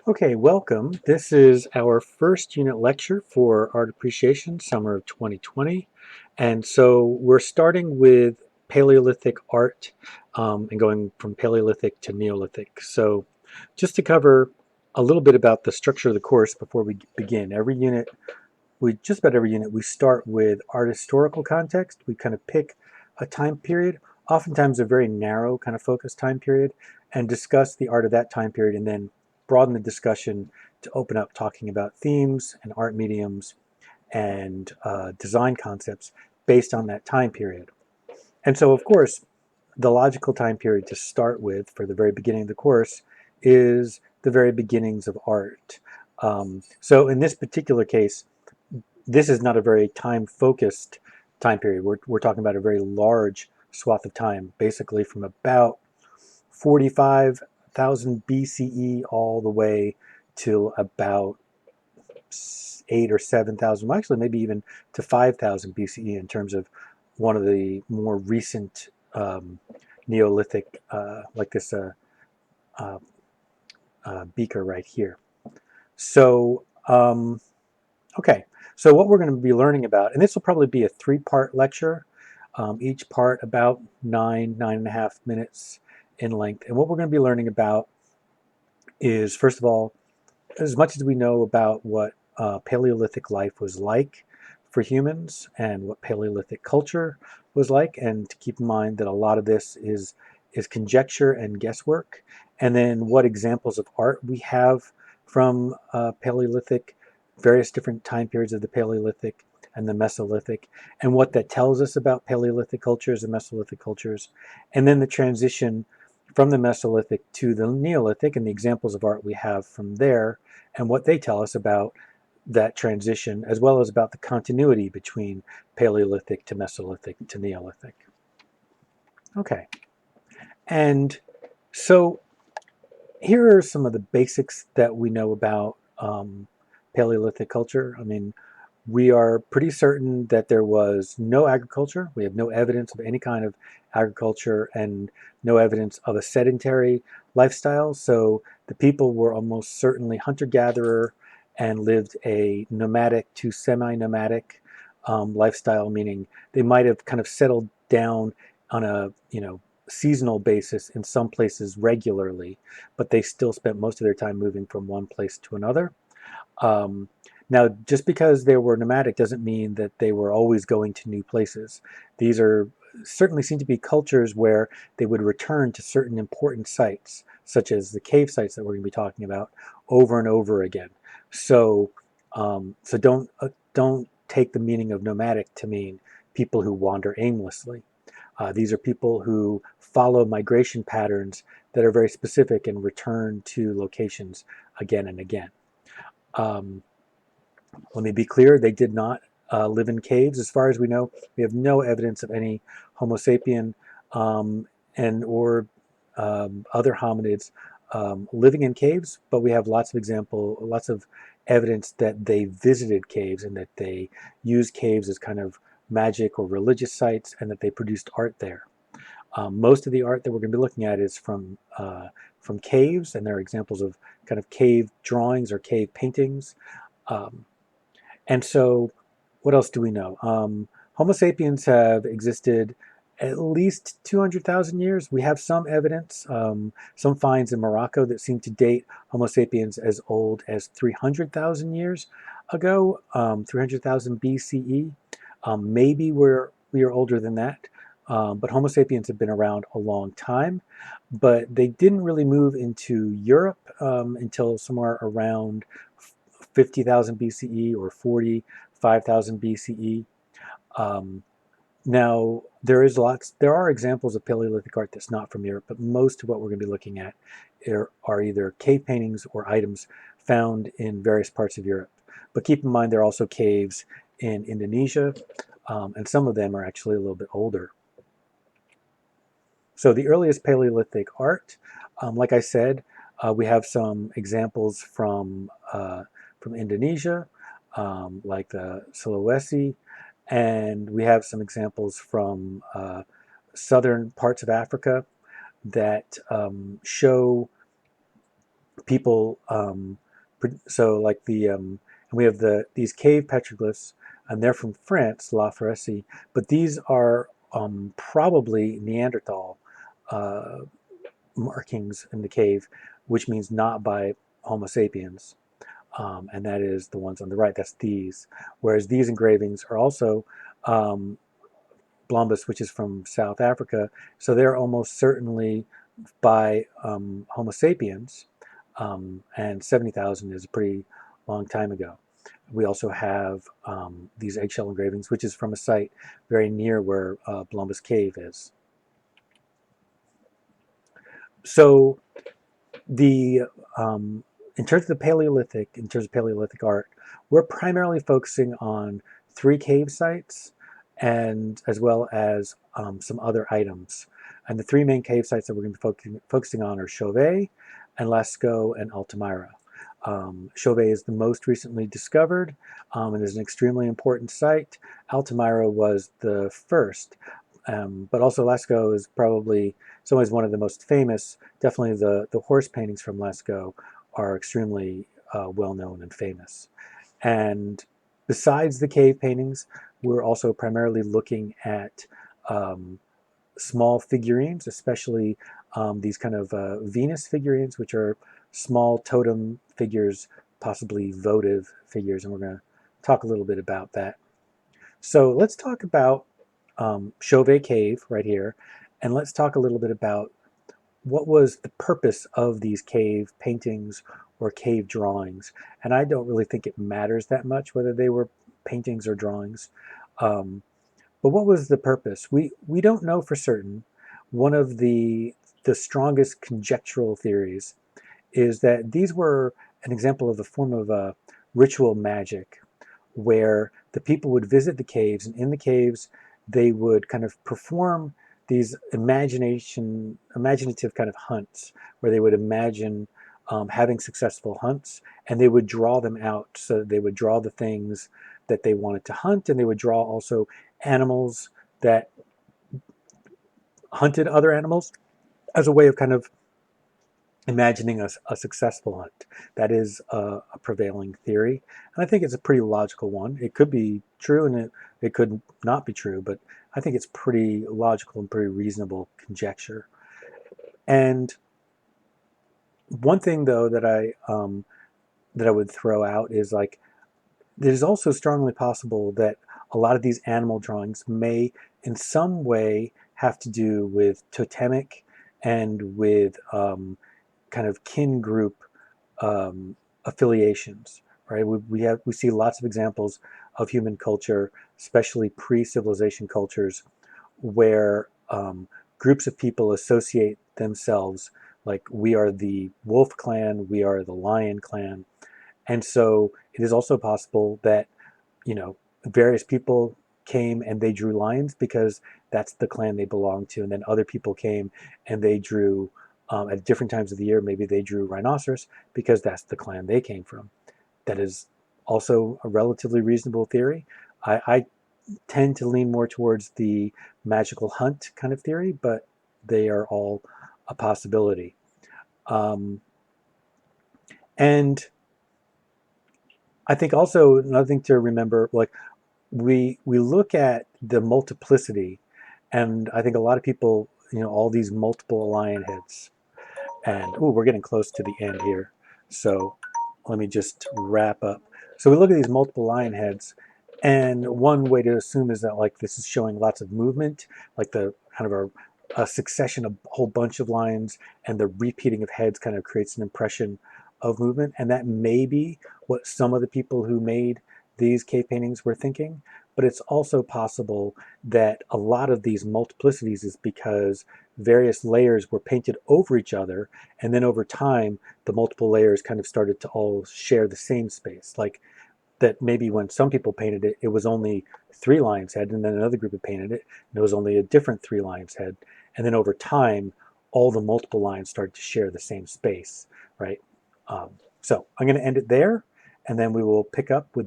Okay, welcome. This is our first unit lecture for Art Appreciation, summer of 2020. And so we're starting with Paleolithic art and going from Paleolithic to Neolithic. So just to cover a little bit about the structure of the course before we begin, just about every unit, we start with art historical context. We kind of pick a time period, oftentimes a very narrow kind of focused time period, and discuss the art of that time period, and then broaden the discussion to open up talking about themes and art mediums and design concepts based on that time period. And so, of course, the logical time period to start with for the very beginning of the course is the very beginnings of art. So in this particular case, this is not a very time-focused time period. We're talking about a very large swath of time, basically from about 45,000 BCE all the way till about 8 or 7,000, well, actually maybe even to 5,000 BCE in terms of one of the more recent Neolithic, like this uh, beaker right here. So, okay, so what we're going to be learning about, and this will probably be a three-part lecture, each part about 9.5 minutes in length. And what we're going to be learning about is, first of all, as much as we know about what Paleolithic life was like for humans and what Paleolithic culture was like, and to keep in mind that a lot of this is conjecture and guesswork, and then what examples of art we have from Paleolithic, various different time periods of the Paleolithic and the Mesolithic, and what that tells us about Paleolithic cultures and Mesolithic cultures, and then the transition from the Mesolithic to the Neolithic and the examples of art we have from there and what they tell us about that transition, as well as about the continuity between Paleolithic to Mesolithic to Neolithic. Okay, and so here are some of the basics that we know about Paleolithic culture. I mean, we are pretty certain that there was no agriculture. We have no evidence of any kind of agriculture and no evidence of a sedentary lifestyle. So the people were almost certainly hunter-gatherer and lived a nomadic to semi-nomadic lifestyle, meaning they might have kind of settled down on a, seasonal basis in some places regularly, but they still spent most of their time moving from one place to another. Um, Now, just because they were nomadic doesn't mean that they were always going to new places. These are certainly seem to be cultures where they would return to certain important sites, such as the cave sites that we're going to be talking about, over and over again. So, don't take the meaning of nomadic to mean people who wander aimlessly. These are people who follow migration patterns that are very specific and return to locations again and again. Um, Let me be clear, they did not live in caves. As far as we know, we have no evidence of any Homo sapien or other hominids living in caves, but we have lots of evidence that they visited caves and that they used caves as kind of magic or religious sites and that they produced art there. Most of the art that we're going to be looking at is from caves, and there are examples of kind of cave drawings or cave paintings. Um, and so, what else do we know? Homo sapiens have existed at least 200,000 years. We have some evidence, some finds in Morocco that seem to date Homo sapiens as old as 300,000 years ago, 300,000 BCE. Maybe we are older than that, but Homo sapiens have been around a long time. But they didn't really move into Europe until somewhere around 50,000 BCE or 45,000 BCE. Um, Now, there are examples of Paleolithic art that's not from Europe, but most of what we're going to be looking at are either cave paintings or items found in various parts of Europe. But keep in mind, there are also caves in Indonesia, and some of them are actually a little bit older. So the earliest Paleolithic art, like I said, we have some examples from Indonesia, like the Sulawesi, and we have some examples from southern parts of Africa that show people, so like and we have these cave petroglyphs, and they're from France, La Feresi, but these are probably Neanderthal uh, markings in the cave, which means not by Homo sapiens. And that is the ones on the right. That's these. Whereas these engravings are also um, Blombus, which is from South Africa. So they're almost certainly by Homo sapiens, and 70,000 is a pretty long time ago. We also have these eggshell engravings, which is from a site very near where Blombus Cave is. So the in terms of the Paleolithic, in terms of Paleolithic art, we're primarily focusing on 3 cave sites, and as well as some other items. And the 3 main cave sites that we're going to be focusing on are Chauvet and Lascaux and Altamira. Chauvet is the most recently discovered and is an extremely important site. Altamira was the first, but also Lascaux is probably in some ways one of the most famous. Definitely the horse paintings from Lascaux are extremely well known and famous. And besides the cave paintings, we're also primarily looking at small figurines, especially these kind of Venus figurines, which are small totem figures, possibly votive figures, and we're going to talk a little bit about that. So let's talk about Chauvet Cave right here, and let's talk a little bit about what was the purpose of these cave paintings or cave drawings. And I don't really think it matters that much whether they were paintings or drawings. Um, but what was the purpose? We don't know for certain. One of the strongest conjectural theories is that these were an example of a form of ritual magic, where the people would visit the caves, and in the caves they would kind of perform these imaginative kind of hunts, where they would imagine having successful hunts, and they would draw them out. So they would draw the things that they wanted to hunt, and they would draw also animals that hunted other animals as a way of kind of imagining a successful hunt. That is a prevailing theory, and I think it's a pretty logical one. It could be true, and it could not be true, but I think it's pretty logical and pretty reasonable conjecture. And one thing, though, that I would throw out is, like, it is also strongly possible that a lot of these animal drawings may, in some way, have to do with totemic and with kind of kin group affiliations, right? We see lots of examples of human culture, especially pre-civilization cultures, where groups of people associate themselves, like we are the wolf clan, we are the lion clan. And so it is also possible that, various people came and they drew lions because that's the clan they belonged to. And then other people came and they drew, at different times of the year, maybe they drew rhinoceros because that's the clan they came from. That is also a relatively reasonable theory. I tend to lean more towards the magical hunt kind of theory, but they are all a possibility. And I think also another thing to remember, like, we look at the multiplicity, and I think a lot of people, all these multiple lion heads, and we're getting close to the end here, so let me just wrap up. So we look at these multiple lion heads, and one way to assume is that, like, this is showing lots of movement, like the kind of a succession of a whole bunch of lions, and the repeating of heads kind of creates an impression of movement, and that may be what some of the people who made these cave paintings were thinking. But it's also possible that a lot of these multiplicities is because various layers were painted over each other, and then over time the multiple layers kind of started to all share the same space. Like, that maybe when some people painted it, it was only 3 lions head, and then another group had painted it, and it was only a different 3 lions head. And then over time, all the multiple lines started to share the same space, right? So I'm going to end it there, and then we will pick up with